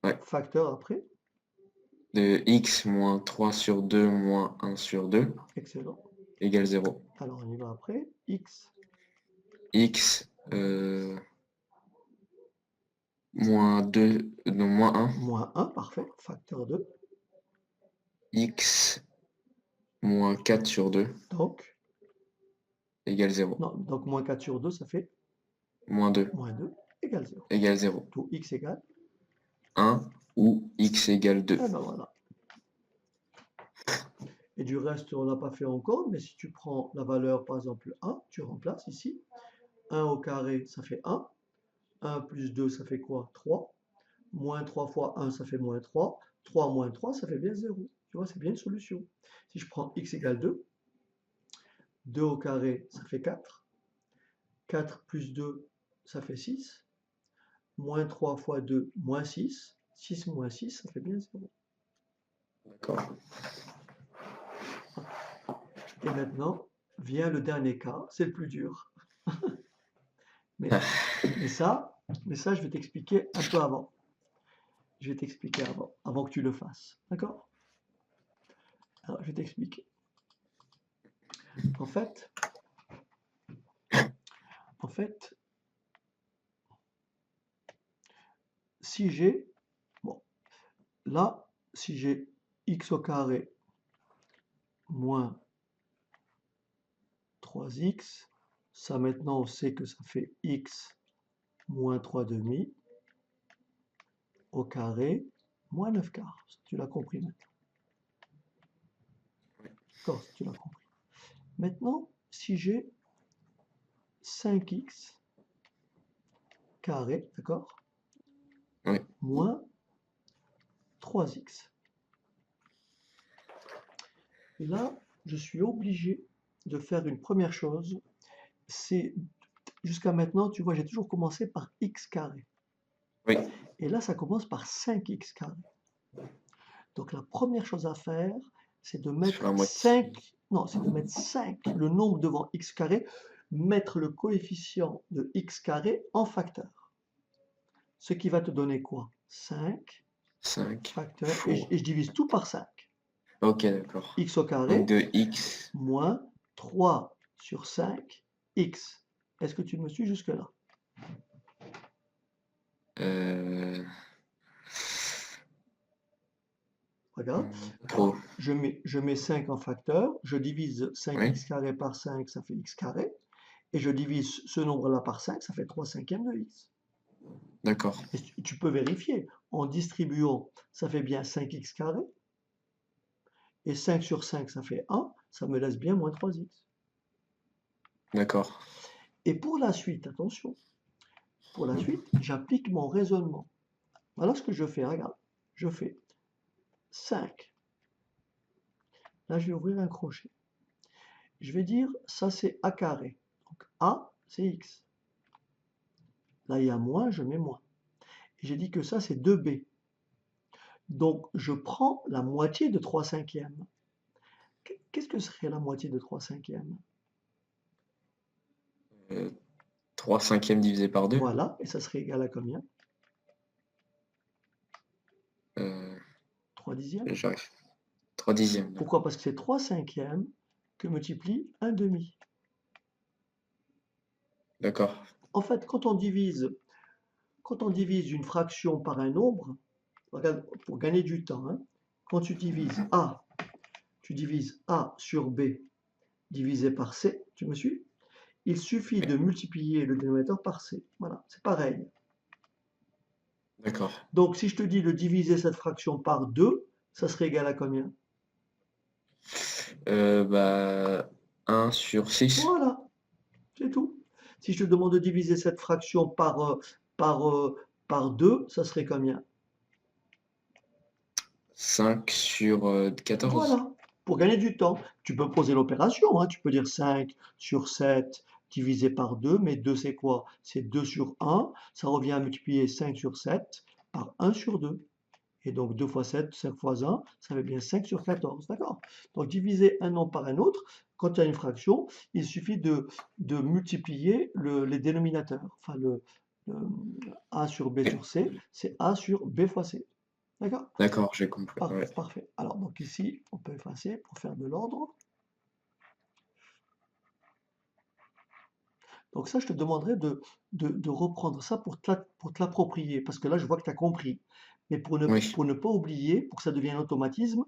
Ouais. Facteur après. De x moins 3 sur 2 moins 1 sur 2 Excellent. égale 0. Alors on y va après. X X moins 2, non, moins 1. moins 1, parfait. Facteur de. X moins 4 sur 2 Donc, égale 0. non, donc moins 4 sur 2, ça fait Moins 2 moins 2 égale 0. égale 0. Tout x égale 1 ou x égale 2. eh ben voilà. Et du reste, on n'a pas fait encore, mais si tu prends la valeur, par exemple 1, tu remplaces ici. 1 au carré, ça fait 1. 1 plus 2, ça fait quoi? 3. Moins 3 fois 1, ça fait moins 3. 3 moins 3, ça fait bien 0. Tu vois, c'est bien une solution. Si je prends x égale 2, 2 au carré, ça fait 4. 4 plus 2, ça fait 6. Moins 3 fois 2, moins 6. 6 moins 6, ça fait bien 0. D'accord. Et maintenant, vient le dernier cas, c'est le plus dur. Mais, mais ça, je vais t'expliquer un peu avant. Je vais t'expliquer avant que tu le fasses. D'accord? Alors, je vais t'expliquer. En fait, si j'ai, bon, là, si j'ai x au carré moins 3x, ça maintenant on sait que ça fait x moins 3 demi au carré moins 9 quarts. Tu l'as compris maintenant. D'accord, tu l'as compris. Maintenant, si j'ai 5x carré, d'accord, Oui. moins 3x. Là, je suis obligé de faire une première chose, c'est jusqu'à maintenant, tu vois, j'ai toujours commencé par x carré. Oui. Et là, ça commence par 5x carré. Donc la première chose à faire, c'est de Sur la mettre moitié. 5, non, c'est de mettre 5, le nombre devant x carré, mettre le coefficient de x carré en facteur. Ce qui va te donner quoi? 5 5 facteur, fois. et je divise tout par 5. Ok, d'accord. X au Donc carré de x. moins 3 sur 5 x. Est-ce que tu me suis jusque-là? Euh... Regarde. Trop. Je mets 5 en facteur, je divise Oui. 5x carré par 5, ça fait x carré. Et je divise ce nombre-là par 5, ça fait 3 cinquièmes de x. D'accord. Et tu peux vérifier. En distribuant, ça fait bien 5x carré. Et 5 sur 5, ça fait 1. Ça me laisse bien moins 3x. D'accord. Et pour la suite, attention. Pour la suite, j'applique mon raisonnement. Voilà ce que je fais. Regarde. Je fais 5. Là, je vais ouvrir un crochet. Je vais dire, ça c'est a carré. Donc a, c'est x. Là, il y a moins, je mets moins. Et j'ai dit que ça, c'est 2b. Donc, je prends la moitié de 3 cinquièmes. Qu'est-ce que serait la moitié de 3 cinquièmes? 3 cinquièmes divisé par 2. Voilà, et ça serait égal à combien? 3 dixièmes. J'arrive. 3 dixièmes. Pourquoi? Parce que c'est 3 cinquièmes que multiplie un demi. D'accord. En fait, quand on divise une fraction par un nombre, regarde, pour gagner du temps, hein, quand tu divises A sur B divisé par C, tu me suis? Il suffit de multiplier le dénominateur par C. Voilà, c'est pareil. D'accord. Donc, si je te dis de diviser cette fraction par 2, ça serait égal à combien? 1 sur 6. Voilà, c'est tout. Si je te demande de diviser cette fraction par, par 2, ça serait combien? 5 sur 14. Voilà, pour gagner du temps. Tu peux poser l'opération, hein. Tu peux dire 5 sur 7 divisé par 2, mais 2 c'est quoi? C'est 2 sur 1, ça revient à multiplier 5 sur 7 par 1 sur 2. Et donc 2 fois 7, 5 fois 1, ça fait bien 5 sur 14, d'accord? Donc diviser un nombre par un autre, quand il y a une fraction, il suffit de multiplier les dénominateurs. Enfin, le A sur B sur C, c'est A sur B fois C. D'accord? D'accord, j'ai compris. Ouais. Parfait. Alors, donc ici, on peut effacer pour faire de l'ordre. Donc ça, je te demanderai de reprendre ça pour te l'approprier, parce que là, je vois que tu as compris. Mais Oui. pour ne pas oublier, pour que ça devienne un automatisme,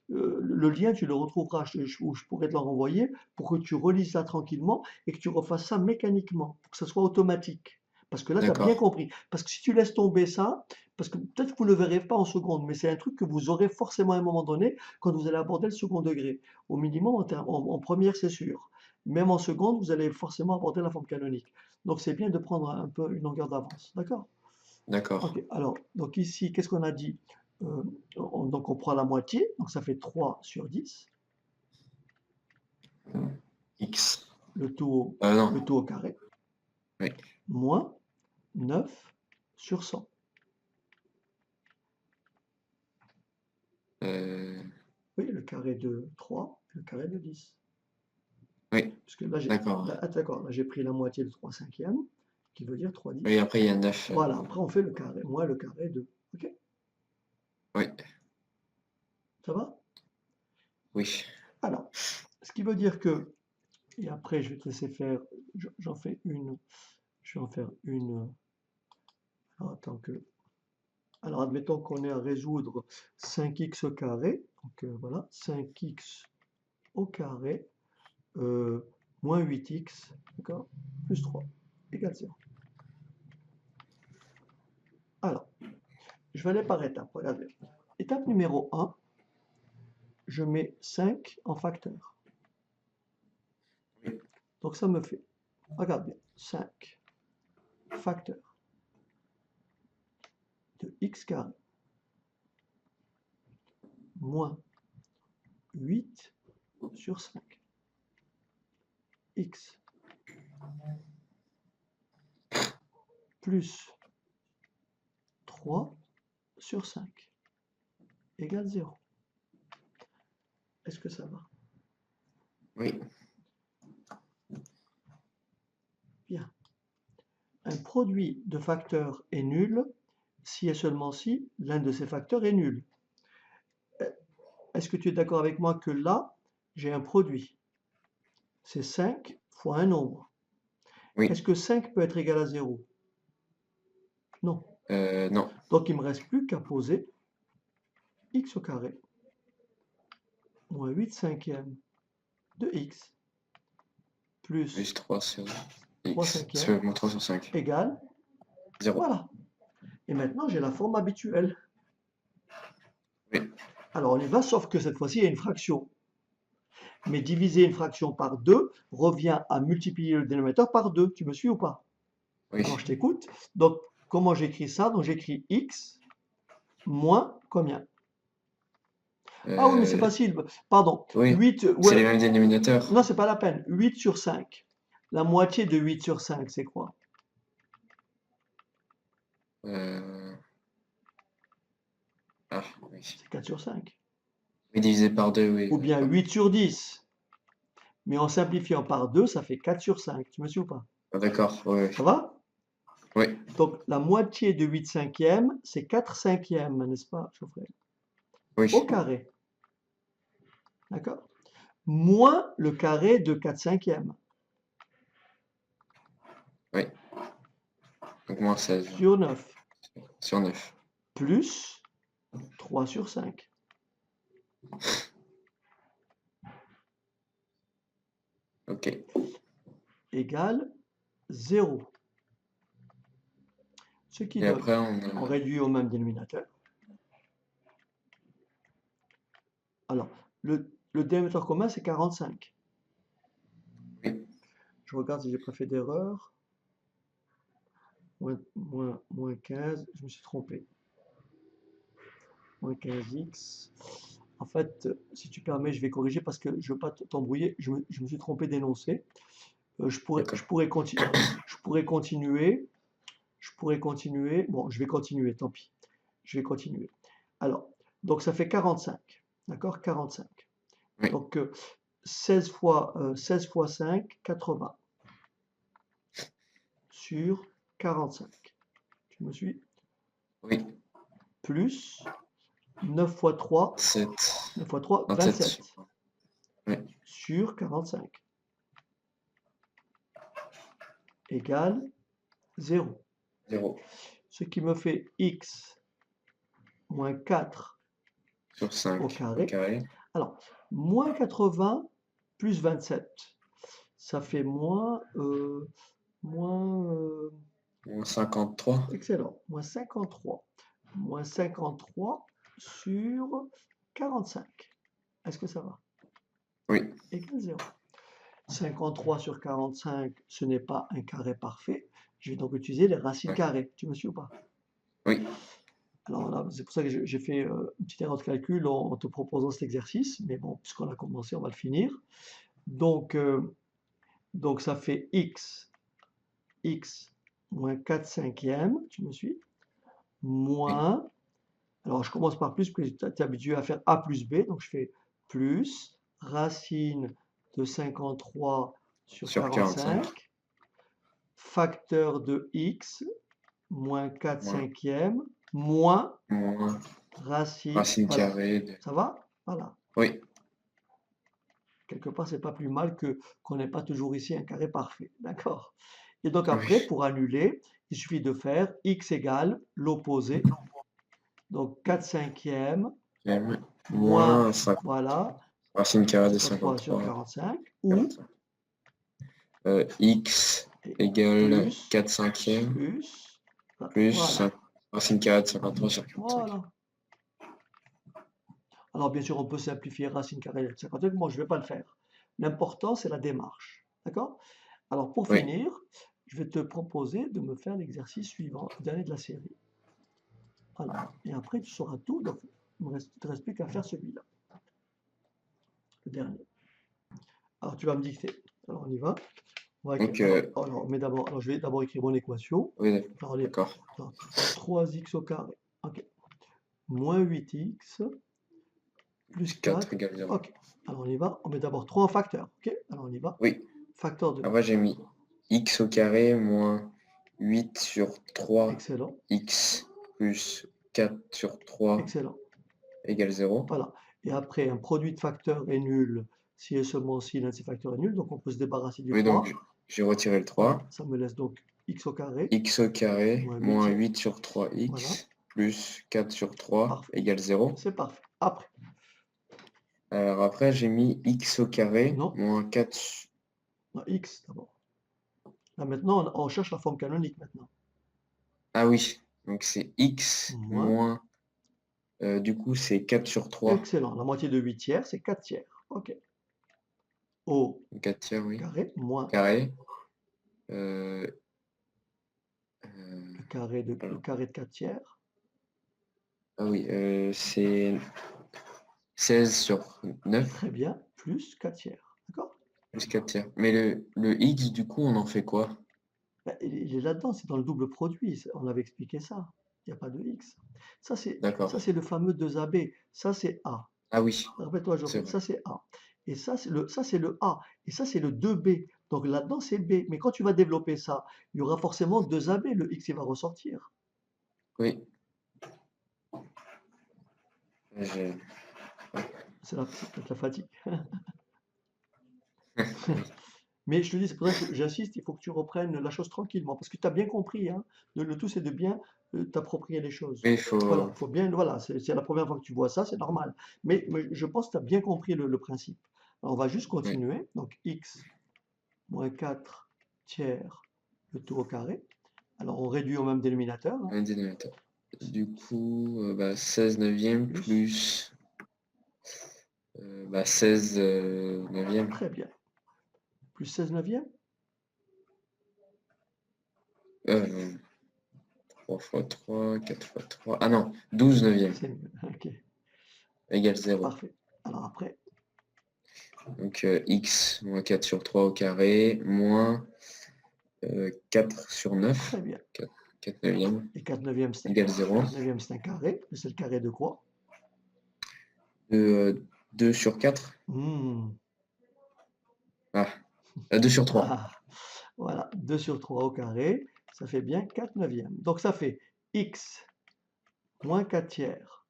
le lien, tu le retrouveras, ou je pourrais te le renvoyer, pour que tu relises ça tranquillement et que tu refasses ça mécaniquement, pour que ça soit automatique. Parce que là, tu as bien D'accord. compris. Parce que si tu laisses tomber ça, parce que peut-être que vous ne le verrez pas en seconde, mais c'est un truc que vous aurez forcément à un moment donné quand vous allez aborder le second degré. Au minimum, en première, c'est sûr. Même en seconde, vous allez forcément aborder la forme canonique. Donc c'est bien de prendre un peu une longueur d'avance. D'accord? D'accord. Ok, alors, donc ici, qu'est-ce qu'on a dit? Donc on prend la moitié, donc ça fait 3 sur 10, X. le tout Non. au carré, Oui. moins 9 sur 100. Euh, Oui, le carré de 3 le carré de 10. Oui, Puisque là, d'accord. d'accord, là j'ai pris la moitié de 3 cinquièmes, qui veut dire 3 10. Oui, après il y a 9. Voilà, après on fait le carré, moins le carré de. Ok, Oui, ça va? oui. Alors, ce qui veut dire que, et après je vais te laisser faire, j'en fais une, je vais en faire une, alors, attends que, alors admettons qu'on ait à résoudre 5x au carré, donc voilà, 5x au carré, moins 8x, d'accord, plus 3, égale 0. Alors, je vais aller par étapes, regardez. Étape numéro 1, je mets 5 en facteur. Donc ça me fait, regarde bien, 5 facteur de x carré moins 8 sur 5 x plus 3 sur 5 égale 0. Est-ce que ça va? Oui, Bien. Un produit de facteurs est nul si et seulement si l'un de ces facteurs est nul. Est-ce que tu es d'accord avec moi que là, j'ai un produit? C'est 5 fois un nombre. oui. Est-ce que 5 peut être égal à 0? Non. Non. Donc il ne me reste plus qu'à poser x au carré moins 8 cinquièmes de x plus Plus 3 sur 3 x. cinquièmes Moins 3 sur 5. égale 0. voilà. Et maintenant, j'ai la forme habituelle. Oui. Alors, on y va, sauf que cette fois-ci, il y a une fraction. Mais diviser une fraction par 2 revient à multiplier le dénominateur par 2. Tu me suis ou pas? Oui. Alors, je t'écoute. Donc, comment j'écris ça? Donc, j'écris x moins combien? Ah oui, mais c'est facile. Pardon. Oui. 8, C'est les ouais. mêmes dénominateurs. Non, c'est pas la peine. 8 sur 5. La moitié de 8 sur 5, c'est quoi? Ah, oui. C'est 4 sur 5. Oui, divisé par 2, oui. Ou bien 8 sur 10. Mais en simplifiant par 2, ça fait 4 sur 5. Tu me suis ou pas? Ah, d'accord, oui. Ça va? Oui. Donc, la moitié de 8 cinquièmes, c'est 4 cinquièmes, n'est-ce pas, Geoffrey? Oui. Au carré. D'accord? Moins le carré de 4 cinquièmes. Oui. Donc moins 16. Sur 9. Sur 9. Plus 3 sur 5. Ok. Égale 0. Ce qui Et donne, après, on réduit au même dénominateur. Alors, le dénominateur commun, c'est 45. Oui. Je regarde si j'ai pas fait d'erreur. Moins 15, je me suis trompé. Moins 15x. En fait, si tu permets, je vais corriger parce que je ne veux pas t'embrouiller. Je me suis trompé d'énoncé. Je pourrais continuer. Bon, je vais continuer, tant pis. Je vais continuer. Alors, donc ça fait 45. D'accord? 45. Oui. Donc, 16 fois 5, 80. Sur 45. Tu me suis? Oui. Plus 9 fois 3. 7. 9 fois 3, 27. 27. Oui. Sur 45. Égale 0. 0. Ce qui me fait x moins 4 Sur 5. au carré. carré. Alors, moins 80 plus 27. Ça fait moins... Moins 53. Excellent. Moins 53. Moins 53 sur 45. Est-ce que ça va? Oui. Égale 0. 53 sur 45, ce n'est pas un carré parfait. Je vais donc utiliser les racines carrées. Tu me suis ou pas? Oui. Alors là, c'est pour ça que j'ai fait une petite erreur de calcul en te proposant cet exercice. Mais bon, puisqu'on a commencé, on va le finir. Donc ça fait x moins 4 cinquièmes, tu me suis, moins, alors je commence par plus, parce que tu es habitué à faire a plus b, donc je fais plus racine de 53 sur Sur 45, 45. facteur de x, moins 4 Moins, cinquièmes, moins moins racine, racine voilà. carrée de... Ça va? Voilà. Oui, Quelque part, c'est pas plus mal qu'on n'ait pas toujours ici un carré parfait. D'accord? Et donc après, oui. pour annuler, il suffit de faire x égale l'opposé. Donc 4 cinquièmes J'aime moins, moins 5, voilà, racine carrée de 53 sur 53. 45, ou 45. X et égale plus, 4 cinquièmes plus, plus voilà, racine carrée de 53 sur 45. voilà. Alors bien sûr, on peut simplifier racine carrée de 55, moi je ne vais pas le faire. L'important, c'est la démarche. D'accord? Alors pour Oui, finir, je vais te proposer de me faire l'exercice suivant, le dernier de la série. Voilà. Et après, tu sauras tout, donc il ne te reste plus qu'à faire celui-là, le dernier. Alors tu vas me dicter. Alors on y va. On va écrire. donc, Alors, je vais d'abord écrire mon équation. oui, Alors, d'accord. 3x au carré. Ok. Moins 8x plus 4 4. égale 0. Ok. Alors on y va. On met d'abord 3 en facteur. Ok. Alors on y va. Oui, Facteur de. après j'ai mis x au carré moins 8 sur 3 Excellent. x plus 4 sur 3 Excellent. égale 0. Voilà. Et après, un produit de facteurs est nul si et seulement si l'un de ces facteurs est nul. Donc on peut se débarrasser du Oui, 3. donc j'ai retiré le Voilà. 3. Ça me laisse donc x au carré X au carré moins moins 8. 8 sur 3x Voilà. plus 4 sur 3 Parfait. égale 0. C'est parfait. Après. Alors après, j'ai mis x au carré Non. moins 4. Non, x d'abord. Là maintenant, on cherche la forme canonique maintenant. Ah oui, donc c'est x Moins. moins. Du coup, c'est 4 sur 3. Excellent. La moitié de 8 tiers, c'est 4 tiers. OK. Au 4 tiers, oui. carré moins Carré. Euh, le carré de, alors, 4 tiers. ah oui, c'est 16 sur 9 Très bien. Plus 4 tiers. D'accord? plus 4 tiers. Mais le x, du coup, on en fait quoi? Ben, il est là-dedans, c'est dans le double produit. On avait expliqué ça. Il n'y a pas de x. Ça, D'accord. c'est le fameux 2AB. Ça, c'est A. Ah oui, Rappelle-toi, c'est Geoffrey, vrai. ça, c'est A. Et ça, c'est le A. Et ça, c'est le 2B. Donc là-dedans, c'est B. Mais quand tu vas développer ça, il y aura forcément 2AB. Le x, il va ressortir. Oui. J'ai- C'est peut-être la fatigue. Oui. Mais je te dis, c'est pour ça que j'insiste, il faut que tu reprennes la chose tranquillement, parce que tu as bien compris, hein. Le tout, c'est de bien t'approprier les choses. Oui, il Voilà, faut. faut bien, voilà, c'est la première fois que tu vois ça, c'est normal. Mais je pense que tu as bien compris le principe. Alors, on va juste Oui, continuer. Donc, x moins 4 tiers, le tout au carré. Alors, on réduit au même dénominateur, hein, un dénominateur. Du coup, 16 neuvième plus, plus 16 neuvième. très bien, plus 16 neuvième, Euh, 3 fois 3, 4 fois 3. Ah non, 12 neuvième c'est mieux, ok, égale 0. parfait. Alors après, Donc x moins 4 sur 3 au carré moins 4 sur 9. très bien. 4 neuvième Et 4 neuvième, égale 0. 4 neuvième, c'est un carré, mais c'est le carré de quoi? 2 sur 4. Hmm. Ah, 2 sur 3. Ah, voilà, 2 sur 3 au carré, ça fait bien 4 neuvièmes. Donc ça fait x moins 4 tiers.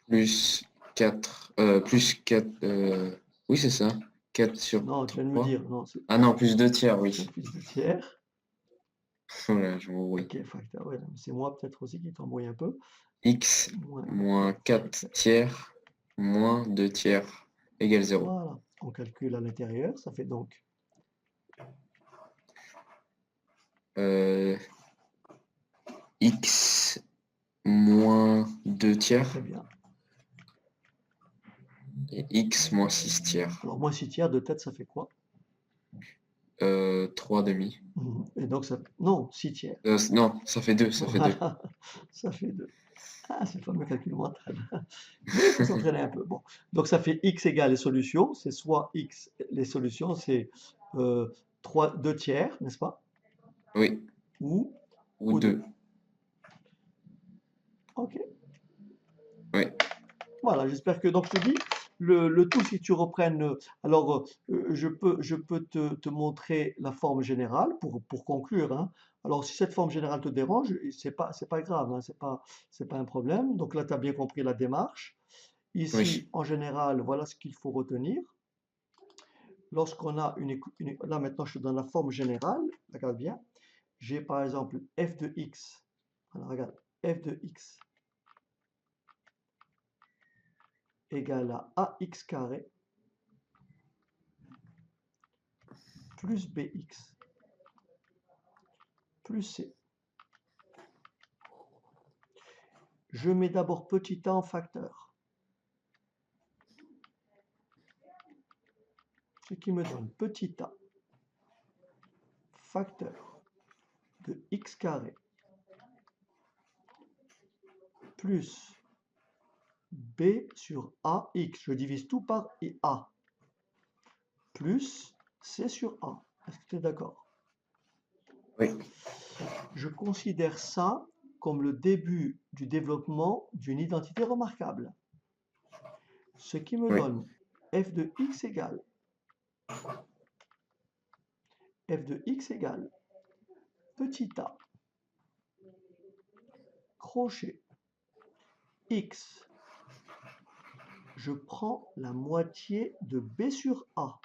Plus 4. Plus 4. Oui, c'est ça. 4 sur Non, tu viens de me 3. dire, non, c'est Ah non, plus 2 tiers, oui. plus de tiers. Voilà, je m'embrouille. Ok, facteur, ouais, c'est moi peut-être aussi qui t'embrouille un peu. X Moins moins 4 4 tiers moins 2 tiers égale 0. voilà, on calcule à l'intérieur, ça fait donc Euh, X moins 2 tiers très bien. et X moins 6 tiers. Alors moins 6 tiers de tête, ça fait quoi? 3 demi. Et donc ça... Non, 6 tiers. Non, ça fait 2, ça fait 2. Voilà, ça fait 2. Ah, c'est le fameux calcul mental. Mais il faut s'entraîner un peu. Bon. Donc ça fait x égale les solutions. C'est soit x, les solutions, c'est 2 tiers, n'est-ce pas? Oui, Ou, ou ou 2. 2. OK. Oui, Voilà, j'espère que, donc je te dis, le tout, si tu reprennes, alors je peux te montrer la forme générale pour conclure, hein. Alors si cette forme générale te dérange, c'est pas grave, hein, c'est pas un problème. Donc là, tu as bien compris la démarche. Oui. Ici, en général, voilà ce qu'il faut retenir. Lorsqu'on a là maintenant je suis dans la forme générale, regarde bien, j'ai par exemple f de x, alors regarde, f de x égale à ax carré plus bx plus c. Je mets d'abord petit a en facteur, ce qui me donne petit a facteur de x carré plus b sur ax, je divise tout par a, plus c sur a. Est-ce que tu es d'accord? Oui. Je considère ça comme le début du développement d'une identité remarquable. Ce qui me Oui. donne f de x égale petit a crochet x. Je prends la moitié de b sur a.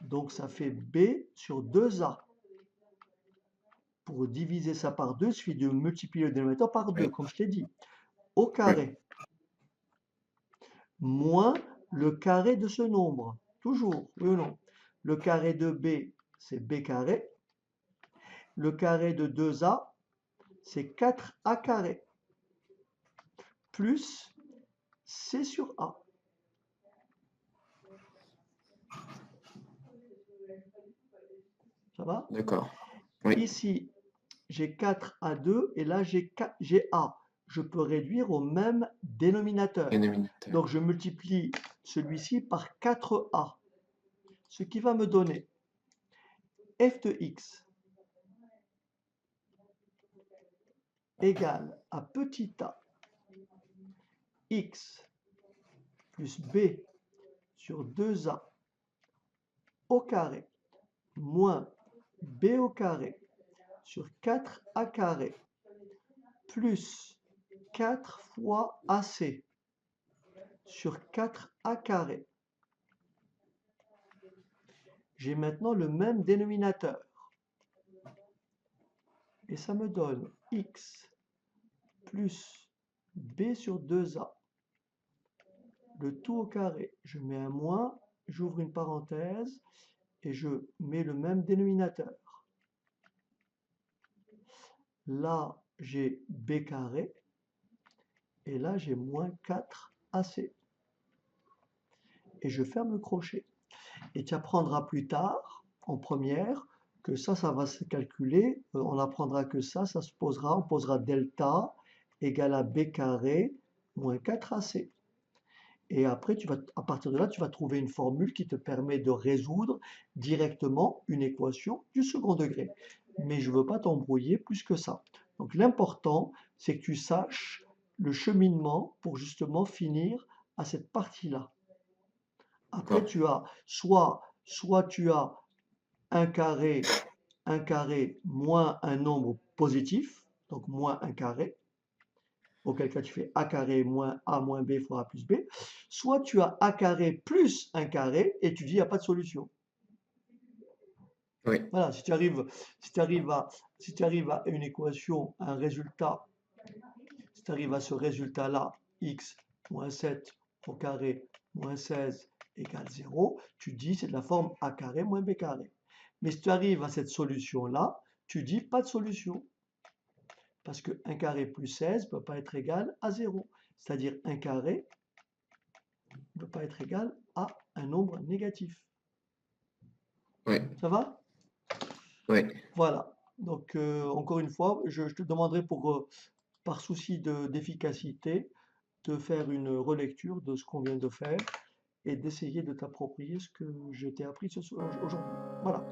Donc ça fait b sur 2a. Pour diviser ça par 2, il suffit de multiplier le dénominateur par 2, Oui. comme je t'ai dit. Au Oui. carré, moins le carré de ce nombre. Toujours, oui ou non? Le carré de b, c'est b carré. Le carré de 2a, c'est 4a carré. Plus c sur a. Ça va? D'accord. Oui. Ici, j'ai 4a2 et là, j'ai a. Je peux réduire au même dénominateur. Dénominateur. Donc, je multiplie celui-ci par 4a. Ce qui va me donner f de x égale à petit a x plus b sur 2a au carré moins b au carré sur 4a carré plus 4 fois ac sur 4a carré. J'ai maintenant le même dénominateur. Et ça me donne x plus b sur 2a. Le tout au carré. Je mets un moins, j'ouvre une parenthèse et je mets le même dénominateur. Là, j'ai b carré et là, j'ai moins 4ac. Et je ferme le crochet. Et tu apprendras plus tard, en première, que ça va se calculer. On apprendra que ça se posera, on posera delta égale à b carré moins 4ac. Et après, à partir de là, tu vas trouver une formule qui te permet de résoudre directement une équation du second degré. Mais je ne veux pas t'embrouiller plus que ça. Donc l'important, c'est que tu saches le cheminement pour justement finir à cette partie-là. Après, D'accord. tu as soit tu as un carré moins un nombre positif, donc moins un carré, auquel cas tu fais a carré moins a moins b fois a plus b, soit tu as a carré plus un carré et tu dis il n'y a pas de solution. Oui. Voilà, si tu arrives à une équation, un résultat, si tu arrives à ce résultat-là, x moins 7 au carré moins 16 égale 0, tu dis c'est de la forme a carré moins b carré. Mais si tu arrives à cette solution-là, tu dis pas de solution. Parce que 1 carré plus 16 ne peut pas être égal à 0. C'est-à-dire 1 carré ne peut pas être égal à un nombre négatif. Oui. Ça va? Oui. Voilà. Donc, encore une fois, je te demanderai par souci d'efficacité de faire une relecture de ce qu'on vient de faire et d'essayer de t'approprier ce que je t'ai appris aujourd'hui. Voilà.